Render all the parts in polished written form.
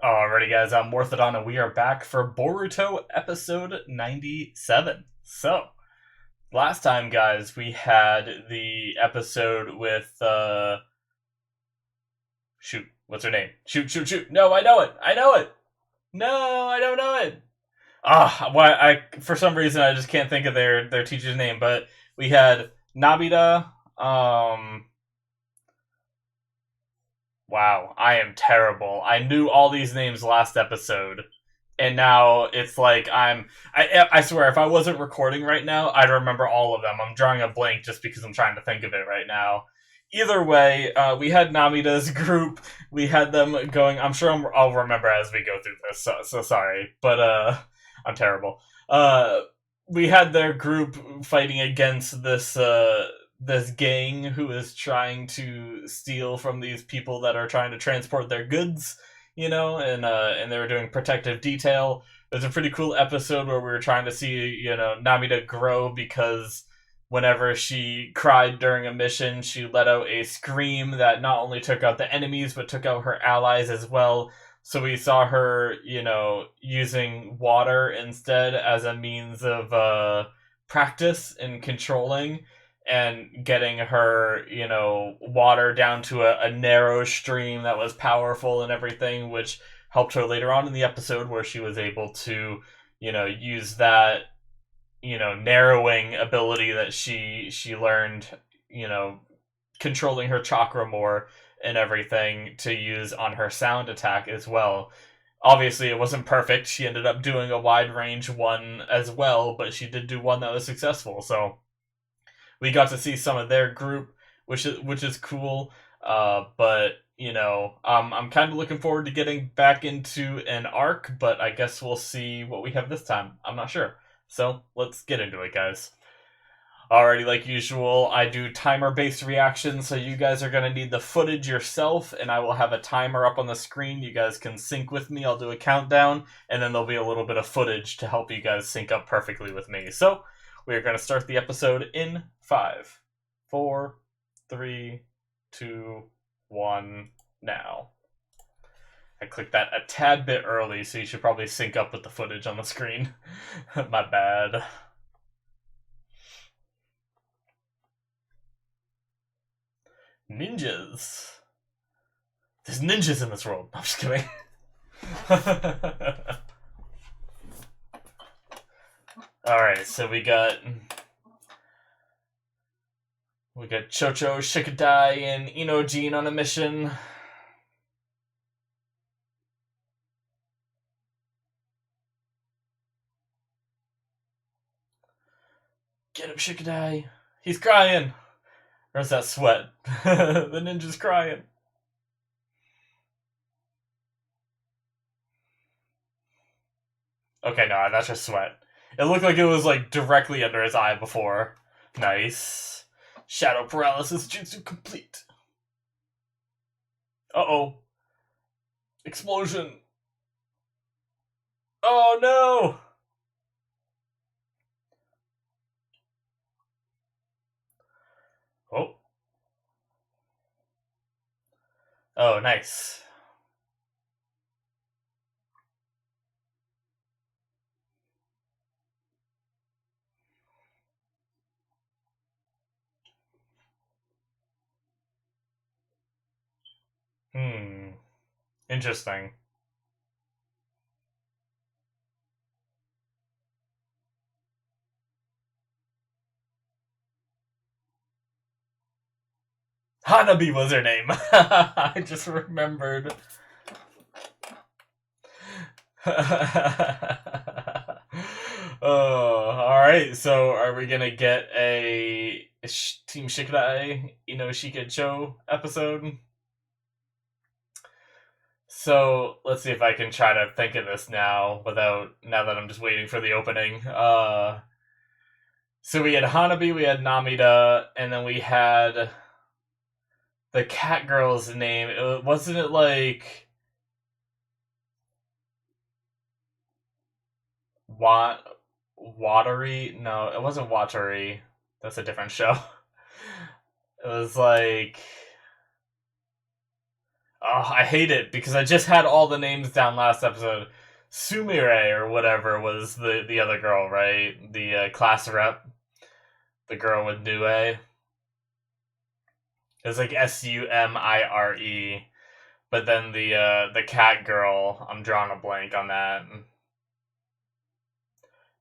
Alrighty, guys, I'm Morthadon, and we are back for Boruto episode 97. So, last time, guys, we had the episode with, shoot, what's her name? Shoot. No, I know it! I know it! No, I don't know it! For some reason, I just can't think of their teacher's name, but we had Nabida, wow, I am terrible. I knew all these names last episode, and now it's like I swear, if I wasn't recording right now, I'd remember all of them. I'm drawing a blank just because I'm trying to think of it right now. Either way, we had Namida's group. We had them going. I'm sure I'll remember as we go through this. So sorry, but I'm terrible. Uh, we had their group fighting against this gang who is trying to steal from these people that are trying to transport their goods, and they were doing protective detail. It was a pretty cool episode where we were trying to see, Namida grow because whenever she cried during a mission, she let out a scream that not only took out the enemies but took out her allies as well. So we saw her, using water instead as a means of practice in controlling and getting her, water down to a narrow stream that was powerful and everything, which helped her later on in the episode where she was able to, use that, narrowing ability that she learned, you know, controlling her chakra more and everything to use on her sound attack as well. Obviously, it wasn't perfect. She ended up doing a wide range one as well, but she did do one that was successful. So we got to see some of their group, which is cool. But I'm kind of looking forward to getting back into an arc, but I guess we'll see what we have this time. I'm not sure. So let's get into it, guys. Alrighty, like usual, I do timer-based reactions, so you guys are going to need the footage yourself, and I will have a timer up on the screen. You guys can sync with me. I'll do a countdown, and then there'll be a little bit of footage to help you guys sync up perfectly with me. So, we are going to start the episode in 5, 4, 3, 2, 1, now. I clicked that a tad bit early, so you should probably sync up with the footage on the screen. My bad. Ninjas. There's ninjas in this world. I'm just kidding. Alright, so we got Chocho, Shikadai, and Inojin on a mission. Get him, Shikadai. He's crying. Where's that sweat? The ninja's crying. Okay, no, that's just sweat. It looked like it was like directly under his eye before. Nice. Shadow paralysis jutsu complete. Uh-oh. Explosion. Oh no! Oh. Oh, nice. Hmm. Interesting. Hanabi was her name. I just remembered. Oh, alright. So, are we gonna get a Team Shikadai Shika Cho episode? So, let's see if I can try to think of this now now that I'm just waiting for the opening. So we had Hanabi, we had Namida, and then we had the cat girl's name. Wasn't it like Wat Watery? No, it wasn't Watery. That's a different show. It was like Oh, I hate it because I just had all the names down last episode. Sumire or whatever was the other girl, right? The class rep, the girl with Nue. It was like Sumire, but then the cat girl, I'm drawing a blank on that.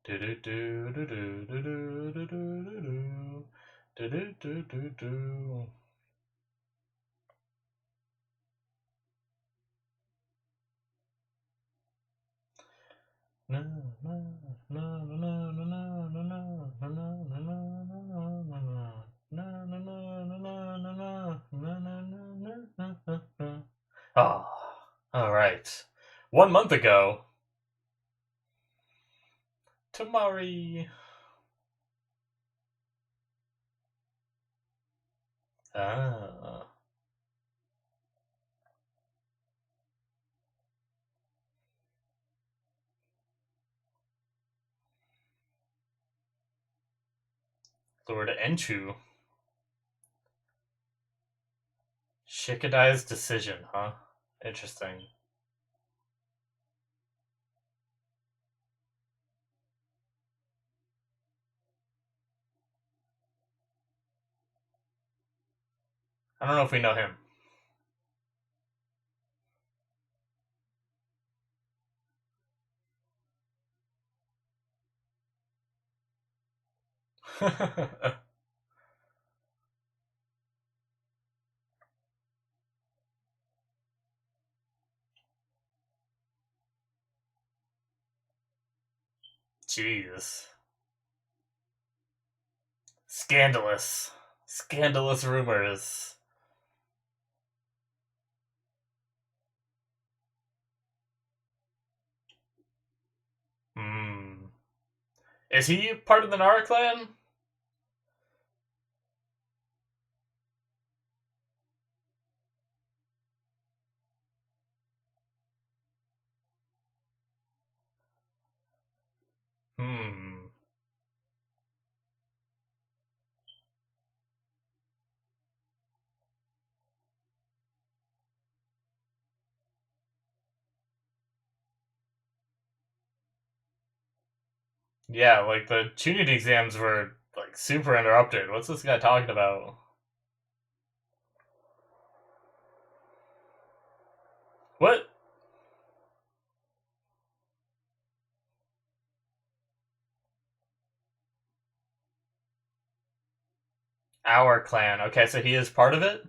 Do do do do do do do do do do do do do do. Oh, all right. 1 month ago, Tamari. Ah, Lord Enchu. Shikadai's decision, huh? Interesting. I don't know if we know him. Jeez. Scandalous. Scandalous rumors. Hmm. Is he part of the Nara clan? Hmm. Yeah, like the Trinity exams were like super interrupted. What's this guy talking about? What? Our clan. Okay, so he is part of it?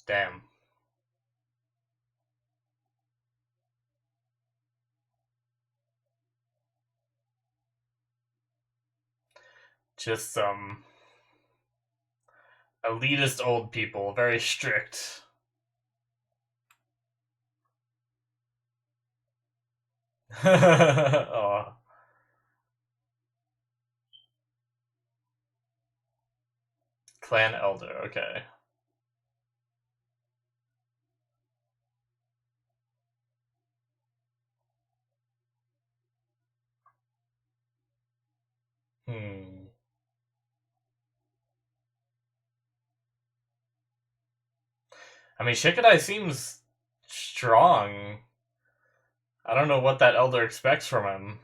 Damn. Just some elitist old people, very strict. Oh, clan elder. Okay. Hmm. I mean, Shikadai seems strong. I don't know what that elder expects from him.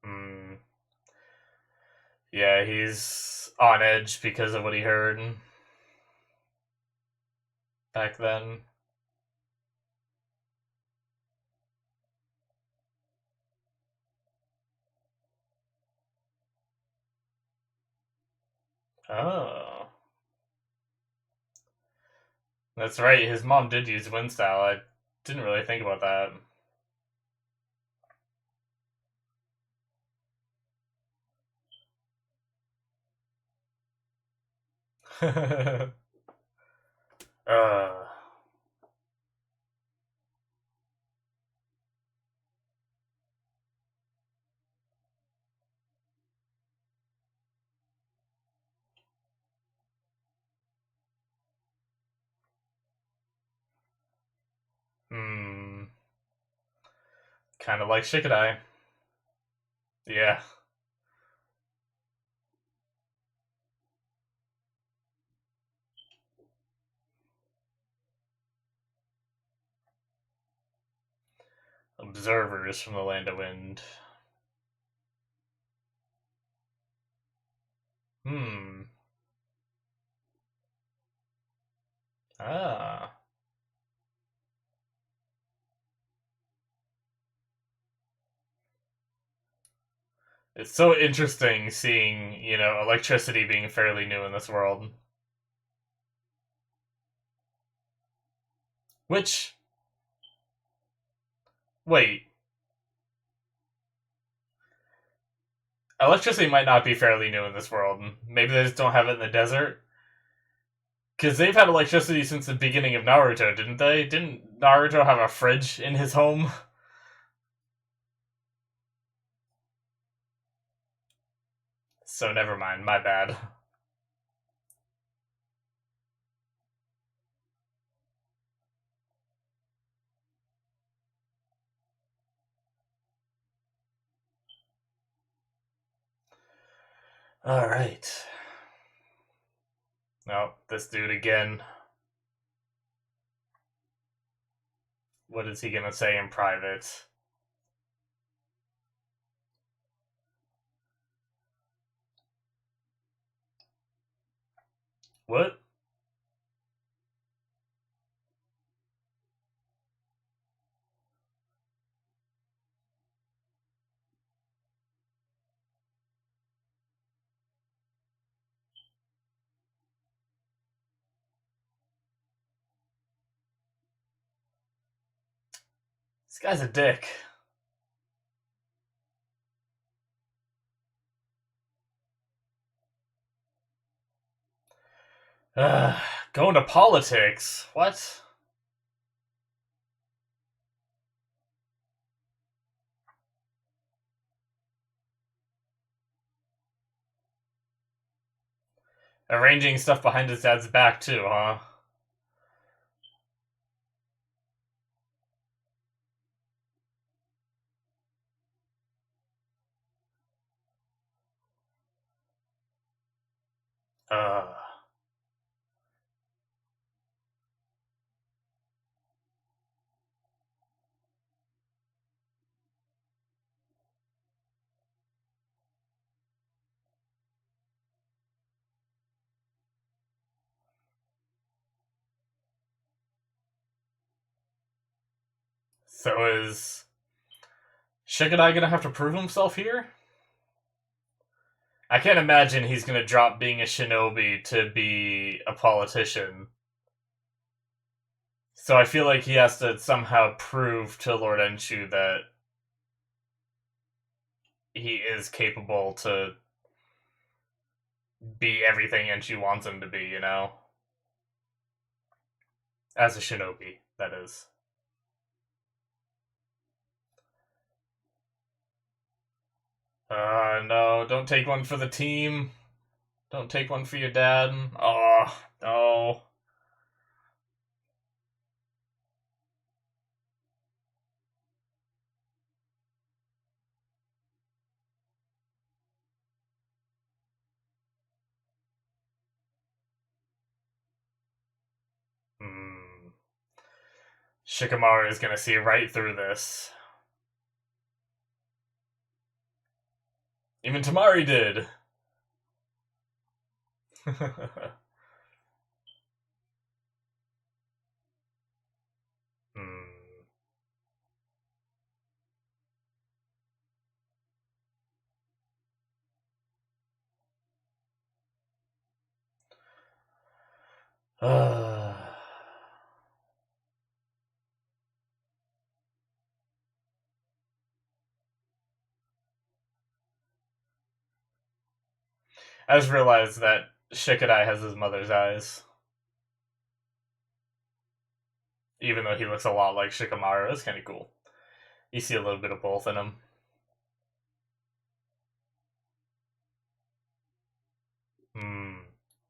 Hmm. Yeah, he's on edge because of what he heard back then. Oh. That's right, his mom did use wind style. I didn't really think about that. uh, Hmm. Kind of like Shikadai. Yeah. Observers from the Land of Wind. Hmm. Ah. It's so interesting seeing, electricity being fairly new in this world. Which, wait, electricity might not be fairly new in this world. Maybe they just don't have it in the desert. Because they've had electricity since the beginning of Naruto, didn't they? Didn't Naruto have a fridge in his home? So never mind, my bad. Alright. No, this dude again. What is he gonna say in private? What? This guy's a dick. Ugh, going to politics? What? Arranging stuff behind his dad's back, too, huh? Ugh. So is Shikadai gonna have to prove himself here? I can't imagine he's gonna drop being a shinobi to be a politician. So I feel like he has to somehow prove to Lord Enshu that he is capable to be everything Enshu wants him to be, As a shinobi, that is. No, don't take one for the team. Don't take one for your dad. Oh, no. Hmm. Shikamaru is gonna see right through this. Even Tamari did. Hmm. I just realized that Shikadai has his mother's eyes. Even though he looks a lot like Shikamaru. It's kind of cool. You see a little bit of both in him. Hmm.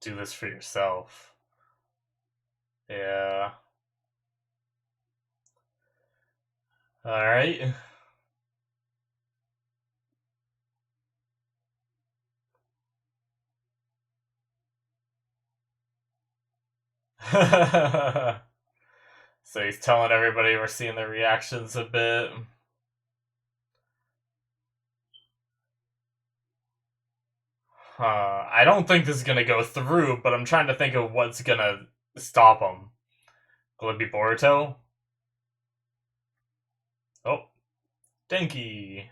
Do this for yourself. Yeah. Alright. So he's telling everybody we're seeing their reactions a bit. I don't think this is gonna go through, but I'm trying to think of what's gonna stop him. Will it be Boruto? Oh, Denki.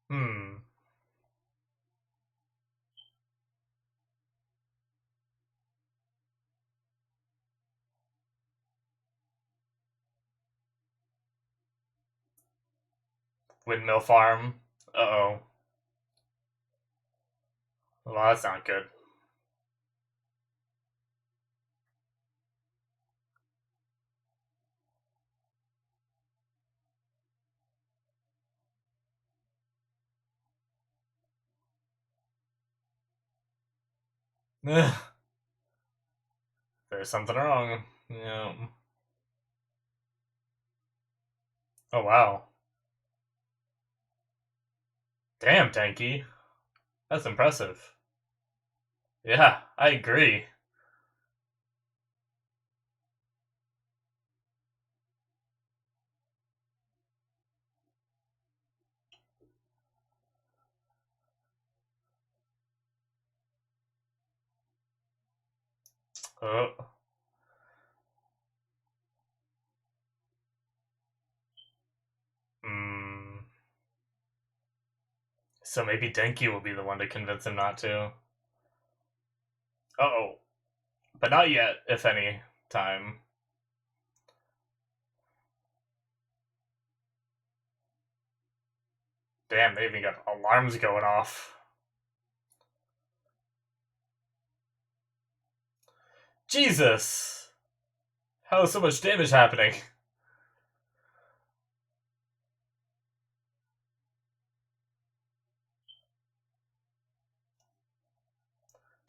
Hmm. Windmill Farm. Uh-oh. Well, that's not good. There's something wrong. Yeah. Oh, wow. Damn, Denki. That's impressive. Yeah, I agree. Oh. Hmm. So maybe Denki will be the one to convince him not to. Uh-oh. But not yet, if any time. Damn, they even got alarms going off. Jesus! How is so much damage happening?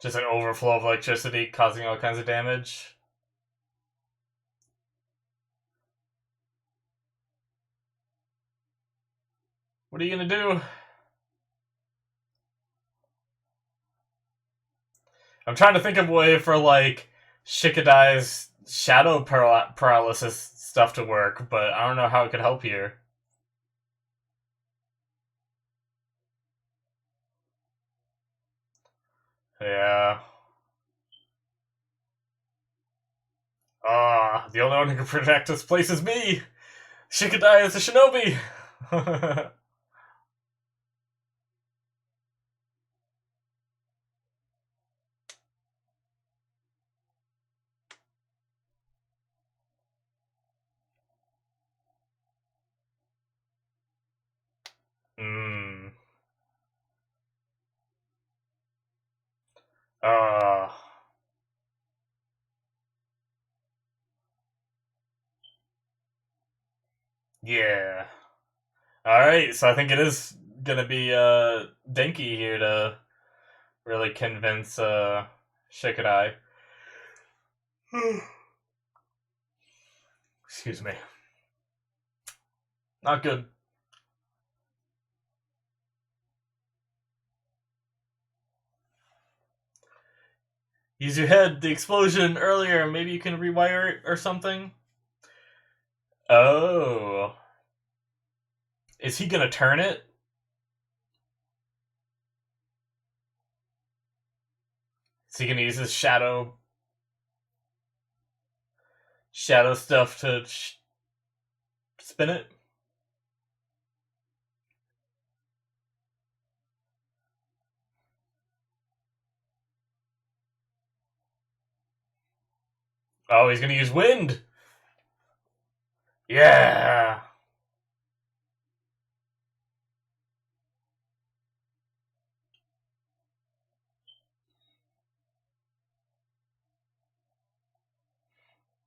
Just an overflow of electricity causing all kinds of damage. What are you gonna do? I'm trying to think of a way for, Shikadai's shadow paralysis stuff to work, but I don't know how it could help here. Yeah. The only one who can protect this place is me! Shikadai is a shinobi! Hmm. Uh. Yeah. Alright, so I think it is gonna be, Denki here to really convince, Shikadai. Excuse me. Not good. Use your head, the explosion earlier, maybe you can rewire it or something? Oh. Is he gonna turn it? Is he gonna use his shadow stuff to spin it? Oh, he's gonna use wind! Yeah!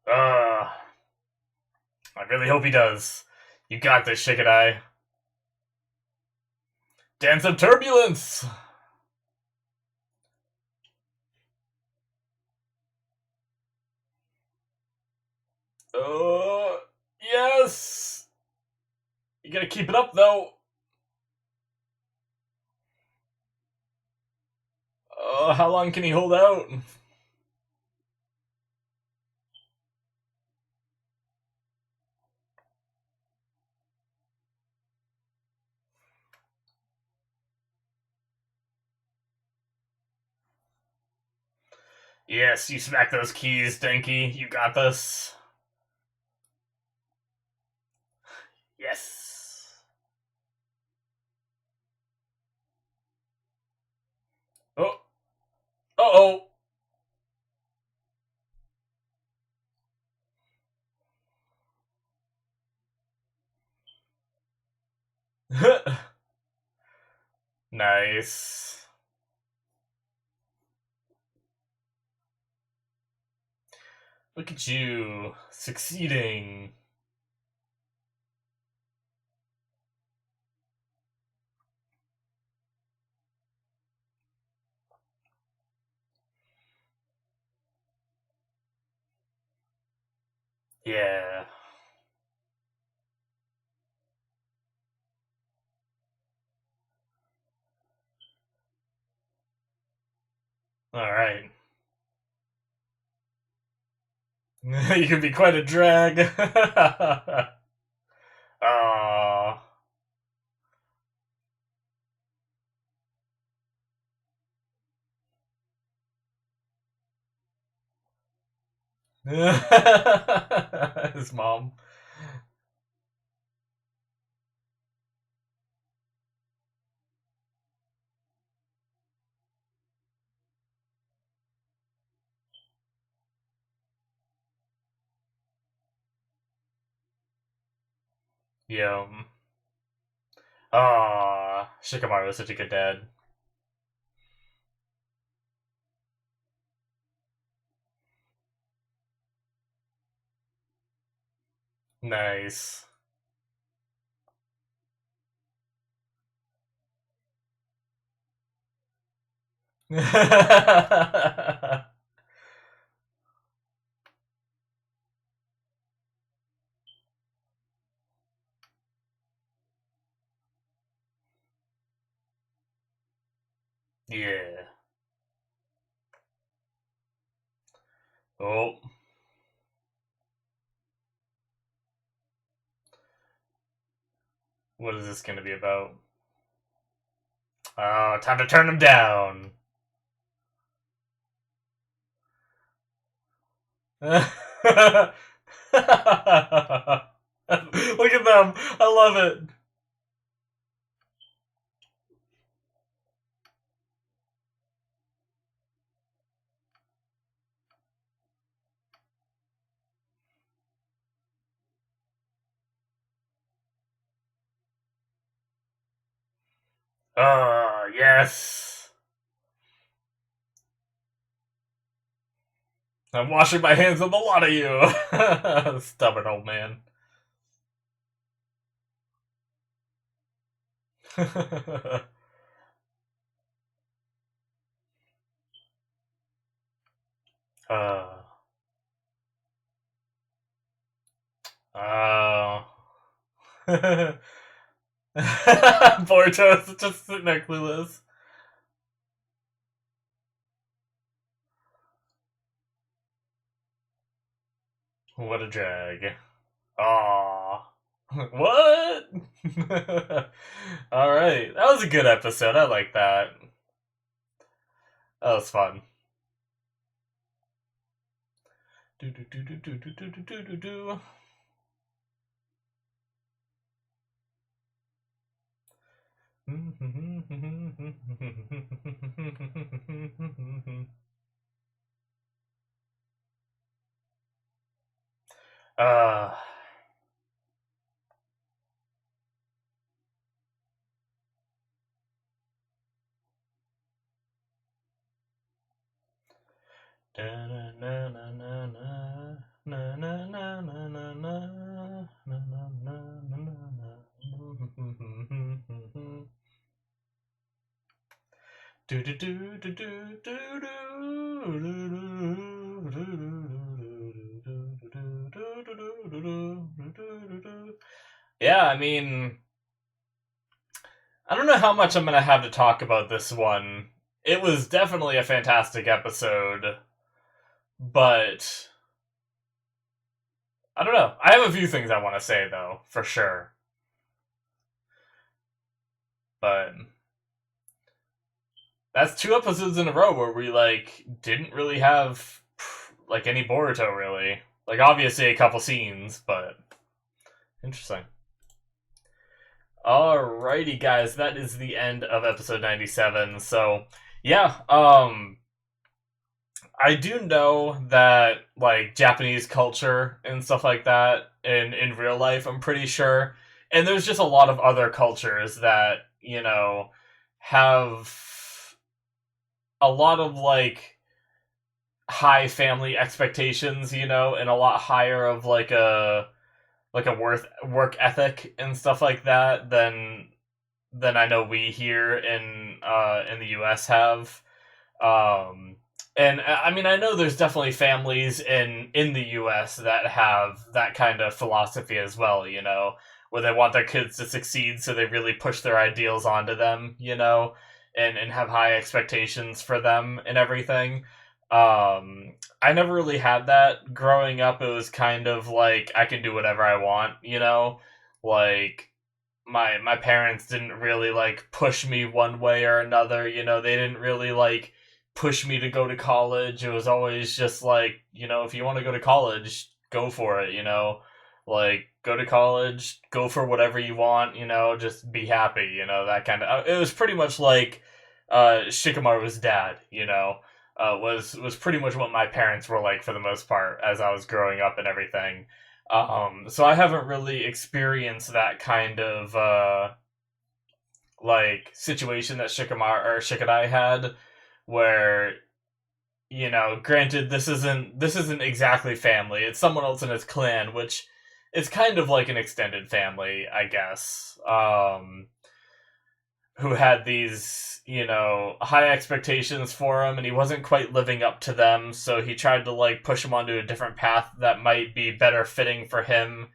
Uh, I really hope he does. You got this, Shikadai. Dance of turbulence! Yes! You gotta keep it up, though. How long can he hold out? Yes, you smack those keys, Denki. You got this. Yes. Oh. Uh-oh. Nice. Look at you. Succeeding. Yeah. Alright. You can be quite a drag. Aww. His mom. Yum. Aww. Shikamaru was such a good dad. Nice. Yeah. Oh. What is this gonna be about? Oh, time to turn him down. Look at them. I love it. Oh, yes. I'm washing my hands of the lot of you. Stubborn old man. uh, oh. Boruto's just sitting there clueless. What a drag. Aww. What? Alright. That was a good episode. I like that. That was fun. Do do do do do do do do do do. uh na na na na na na na na na na Yeah, I mean, I don't know how much I'm gonna have to talk about this one. It was definitely a fantastic episode, but I don't know. I have a few things I want to say though, for sure. But that's two episodes in a row where we like didn't really have like any Boruto really. Like obviously a couple scenes, but interesting. Alrighty guys, that is the end of episode 97. So, yeah, I do know that like Japanese culture and stuff like that in real life, I'm pretty sure. And there's just a lot of other cultures that, have a lot of like high family expectations, and a lot higher of like a work ethic and stuff like that than I know we here in the US have. And I mean, I know there's definitely families in the U.S. that have that kind of philosophy as well, where they want their kids to succeed, so they really push their ideals onto them, and have high expectations for them and everything. I never really had that growing up. It was kind of like I can do whatever I want, like my parents didn't really like push me one way or another, they didn't really like push me to go to college. It was always just like, if you want to go to college, go for it, like go to college, go for whatever you want, just be happy, that kind of. It was pretty much like Shikamaru's dad, was pretty much what my parents were like for the most part as I was growing up and everything. So I haven't really experienced that kind of like situation that Shikamaru or Shikadai had, where granted this isn't exactly family. It's someone else in his clan, which is kind of like an extended family, I guess. Who had these, high expectations for him, and he wasn't quite living up to them, so he tried to, like, push him onto a different path that might be better fitting for him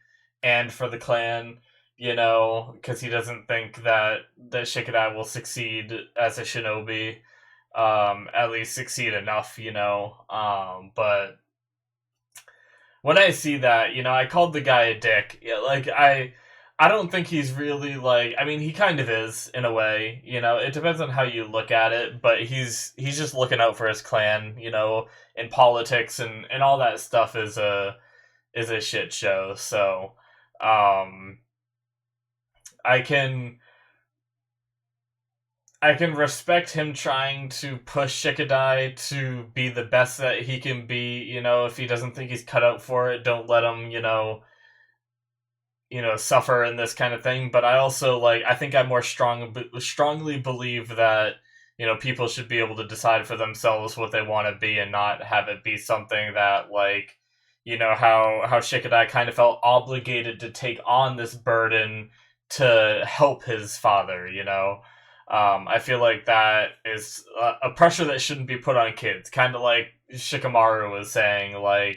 and for the clan, because he doesn't think that Shikadai will succeed as a shinobi, at least succeed enough, but when I see that, I called the guy a dick. Yeah, like I don't think he's really like. I mean, he kind of is in a way. It depends on how you look at it, but he's just looking out for his clan. In politics and all that stuff is a shit show. So, I can respect him trying to push Shikadai to be the best that he can be. If he doesn't think he's cut out for it, don't let him. Suffer in this kind of thing. But I also I think I more strongly believe that people should be able to decide for themselves what they want to be and not have it be something that how Shikadai kind of felt obligated to take on this burden to help his father. I feel like that is a pressure that shouldn't be put on kids. Kind of like Shikamaru was saying, a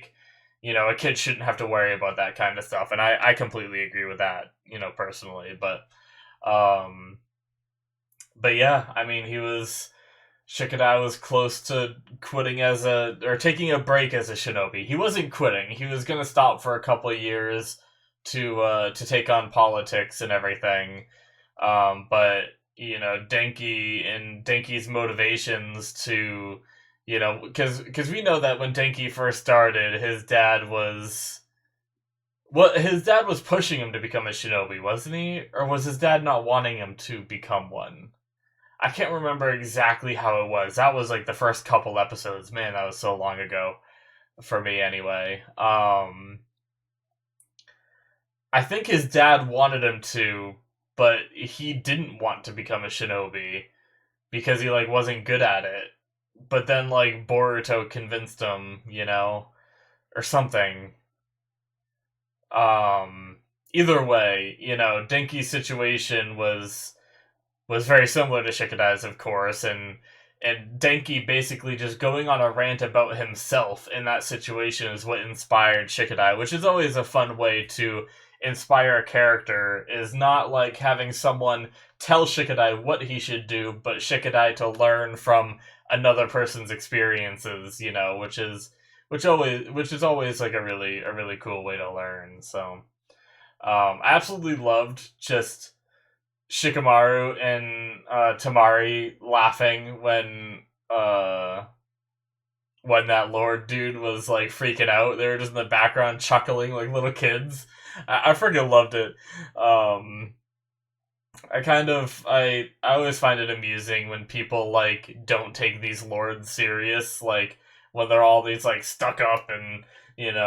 kid shouldn't have to worry about that kind of stuff. And I completely agree with that, personally. But yeah, I mean, Shikadai was close to quitting or taking a break as a shinobi. He wasn't quitting. He was going to stop for a couple of years to take on politics and everything. But Denki's motivations to, because we know that when Denki first started, his dad was pushing him to become a shinobi, wasn't he? Or was his dad not wanting him to become one? I can't remember exactly how it was. That was like the first couple episodes. Man, that was so long ago for me anyway. I think his dad wanted him to, but he didn't want to become a shinobi because he wasn't good at it. But then Boruto convinced him, or something. Either way, Denki's situation was very similar to Shikadai's, of course, and And Denki basically just going on a rant about himself in that situation is what inspired Shikadai, which is always a fun way to inspire a character, is not like having someone tell Shikadai what he should do, but Shikadai to learn from another person's experiences, which is always like a really cool way to learn. So I absolutely loved just Shikamaru and Tamari laughing when that Lord dude was like freaking out. They were just in the background chuckling like little kids. I freaking loved it. I always find it amusing when people like don't take these lords serious, like when they're all these like stuck up and and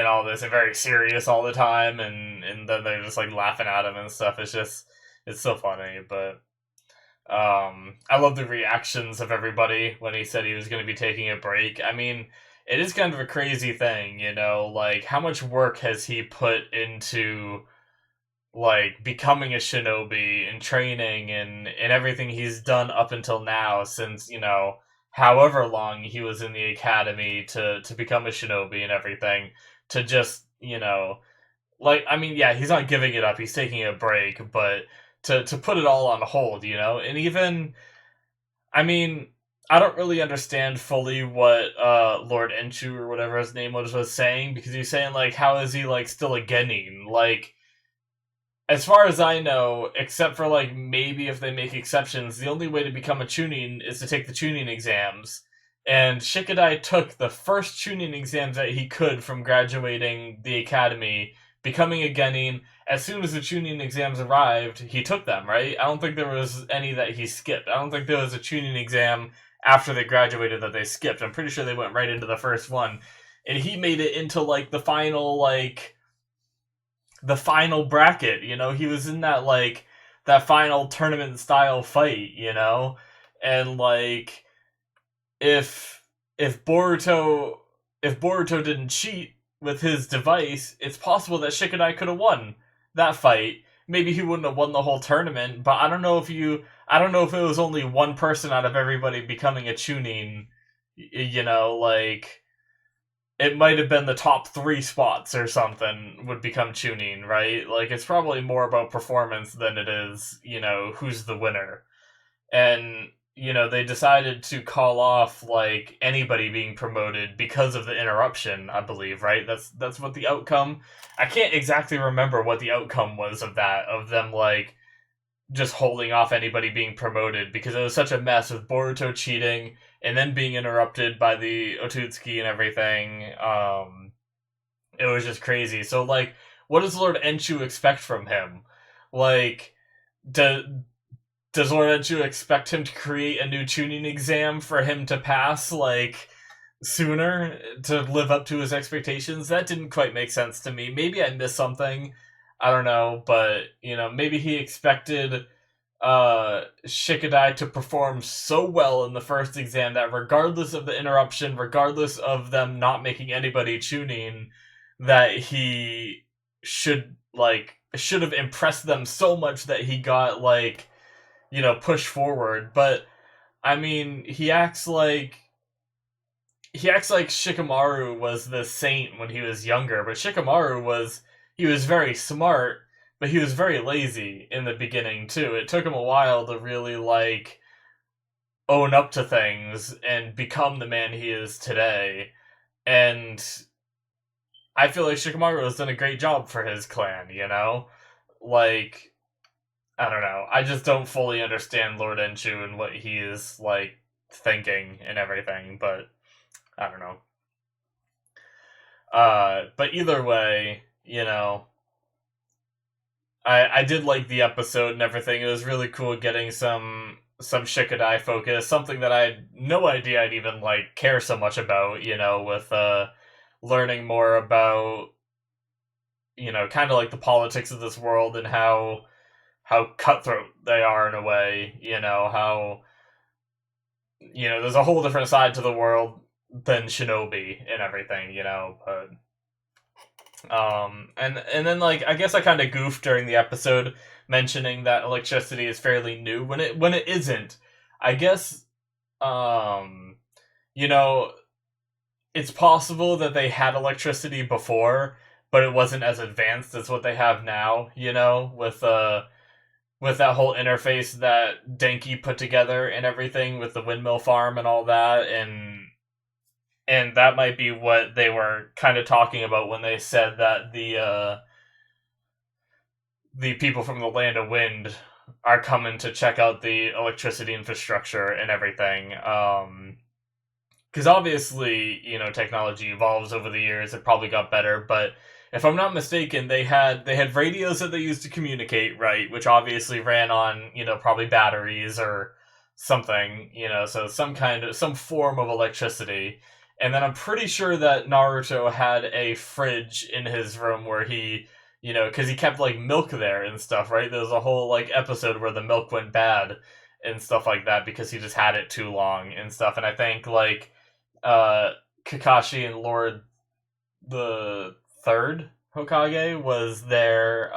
all this and very serious all the time, and then they're just like laughing at him and stuff. It's so funny. But I love the reactions of everybody when he said he was going to be taking a break. I mean, it is kind of a crazy thing, like how much work has he put into like becoming a shinobi and training and everything he's done up until now, since however long he was in the academy to become a shinobi and everything, to just like, I mean, yeah, he's not giving it up, he's taking a break, but to put it all on hold, and even, I mean, I don't really understand fully what Lord Enchu or whatever his name was saying, because he's saying like, how is he like still a genin? Like, as far as I know, except for like maybe if they make exceptions, the only way to become a chunin is to take the chunin exams. And Shikadai took the first chunin exams that he could from graduating the academy, becoming a genin. As soon as the chunin exams arrived, he took them, right? I don't think there was any that he skipped. I don't think there was a chunin exam after they graduated that they skipped. I'm pretty sure they went right into the first one. And he made it into like the final bracket, he was in that final tournament style fight, and like if Boruto didn't cheat with his device, it's possible that Shikadai could have won that fight. Maybe he wouldn't have won the whole tournament, but I don't know if it was only one person out of everybody becoming a chunin, like it might have been the top 3 spots or something would become chunin, right? Like, it's probably more about performance than it is, who's the winner. And, they decided to call off, like, anybody being promoted because of the interruption, I believe, right? That's what the outcome... I can't exactly remember what the outcome was of that, of them, like, just holding off anybody being promoted, because it was such a mess with Boruto cheating and then being interrupted by the Otutsuki and everything. It was just crazy. So, like, what does Lord Enchu expect from him? Like, does Lord Enchu expect him to create a new tuning exam for him to pass, like, sooner to live up to his expectations? That didn't quite make sense to me. Maybe I missed something. I don't know, but, maybe he expected Shikadai to perform so well in the first exam that regardless of the interruption, regardless of them not making anybody chunin, that he should have impressed them so much that he got pushed forward. But I mean, he acts like Shikamaru was the saint when he was younger, but Shikamaru was very smart, but he was very lazy in the beginning too. It took him a while to really own up to things and become the man he is today. And I feel like Shikamaru has done a great job for his clan, Like, I don't know. I just don't fully understand Lord Enchu and what he is thinking and everything, but I don't know. But either way, I did like the episode and everything. It was really cool getting some Shikadai focus, something that I had no idea I'd even care so much about, with learning more about kind of the politics of this world and how cutthroat they are in a way, how there's a whole different side to the world than shinobi and everything, but and then I guess I kind of goofed during the episode mentioning that electricity is fairly new when it isn't. I guess um, you know, it's possible that they had electricity before, but it wasn't as advanced as what they have now, with that whole interface that Denki put together and everything with the windmill farm and all that, and that might be what they were kind of talking about when they said that the people from the Land of Wind are coming to check out the electricity infrastructure and everything. Because obviously, technology evolves over the years. It probably got better, but if I'm not mistaken, they had radios that they used to communicate, right? Which obviously ran on probably batteries or something, so some form of electricity. And then I'm pretty sure that Naruto had a fridge in his room where because he kept like milk there and stuff, right? There was a whole like episode where the milk went bad and stuff like that because he just had it too long and stuff. And I think like uh, Kakashi and Lord the Third Hokage was there,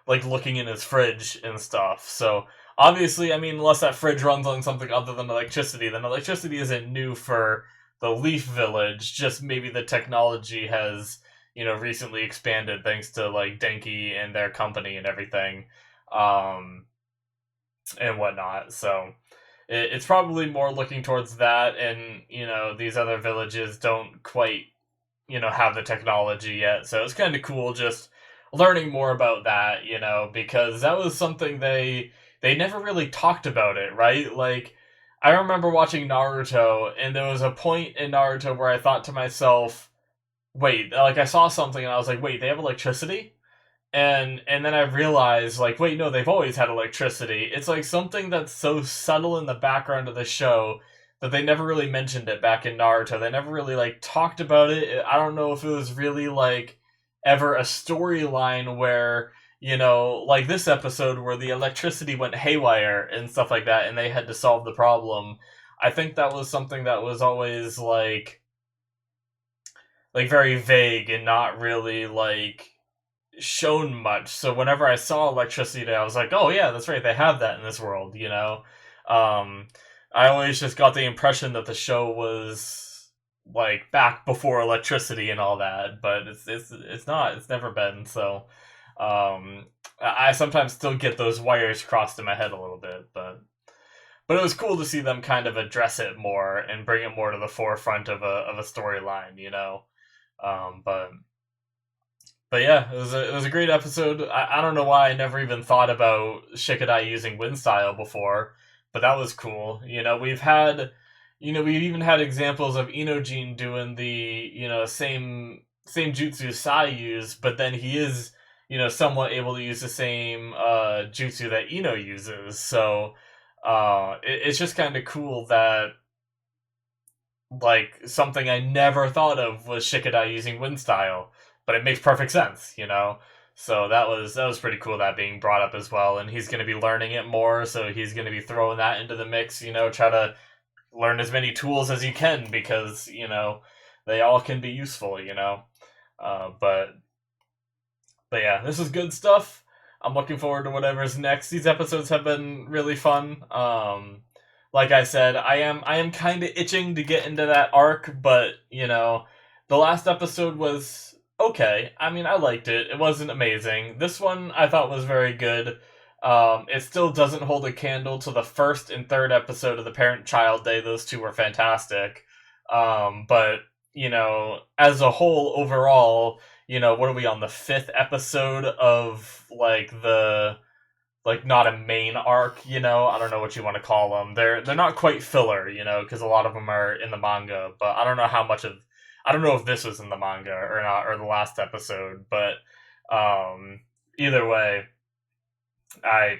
like looking in his fridge and stuff. So obviously, I mean, unless that fridge runs on something other than electricity, then electricity isn't new for the Leaf Village. Just maybe the technology has recently expanded thanks to like Denki and their company and everything, um, and whatnot. So it's probably more looking towards that, and these other villages don't quite have the technology yet. So it's kind of cool just learning more about that, because that was something they never really talked about it, right? Like I remember watching Naruto, and there was a point in Naruto where I thought to myself, wait, like I saw something and I was like, wait, they have electricity? And then I realized, like, wait, no, they've always had electricity. It's like something that's so subtle in the background of the show that they never really mentioned it back in Naruto. They never really like talked about it. I don't know if it was really like ever a storyline where like this episode where the electricity went haywire and stuff like that, and they had to solve the problem. I think that was something that was always like very vague and not really like shown much. So whenever I saw electricity, I was like, oh yeah, that's right, they have that in this world. Um, I always just got the impression that the show was like back before electricity and all that, but it's not. It's never been. So I sometimes still get those wires crossed in my head a little bit, but it was cool to see them kind of address it more and bring it more to the forefront of a storyline, but yeah, it was a great episode. I don't know why I never even thought about Shikadai using wind style before, but that was cool. We've even had examples of Inojin doing the same jutsu Sai used, but then he is somewhat able to use the same jutsu that Ino uses. So it's just kind of cool that like something I never thought of was Shikadai using wind style, but it makes perfect sense. So that was pretty cool, that being brought up as well, and he's going to be learning it more, so he's going to be throwing that into the mix. Try to learn as many tools as you can because they all can be useful. But yeah, this is good stuff. I'm looking forward to whatever's next. These episodes have been really fun. Like I said, I am kind of itching to get into that arc, but the last episode was okay. I mean, I liked it. It wasn't amazing. This one I thought was very good. It still doesn't hold a candle to the first and third episode of the Parent-Child Day. Those two were fantastic. But as a whole, overall, what are we on the fifth episode of like not a main arc? I don't know what you want to call them. They're not quite filler, because a lot of them are in the manga, but I don't know how much of I don't know if this was in the manga or not, or the last episode, but either way, I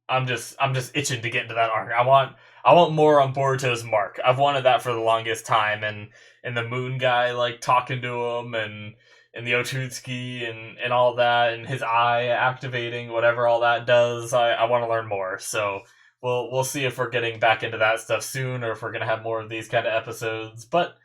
I'm just itching to get into that arc. I want more on Boruto's mark. I've wanted that for the longest time, and the Moon guy like talking to him, and the Otutsuki and all that, and his eye activating whatever all that does. I want to learn more. So we'll see if we're getting back into that stuff soon, or if we're gonna have more of these kind of episodes. But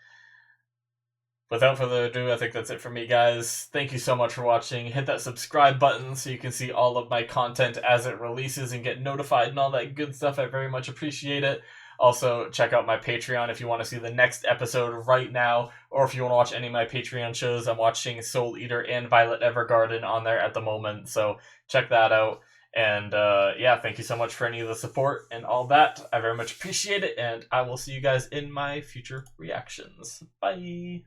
without further ado, I think that's it for me, guys. Thank you so much for watching. Hit that subscribe button so you can see all of my content as it releases and get notified and all that good stuff. I very much appreciate it. Also, check out my Patreon if you want to see the next episode right now, or if you want to watch any of my Patreon shows. I'm watching Soul Eater and Violet Evergarden on there at the moment, so check that out. And yeah, thank you so much for any of the support and all that. I very much appreciate it, and I will see you guys in my future reactions. Bye!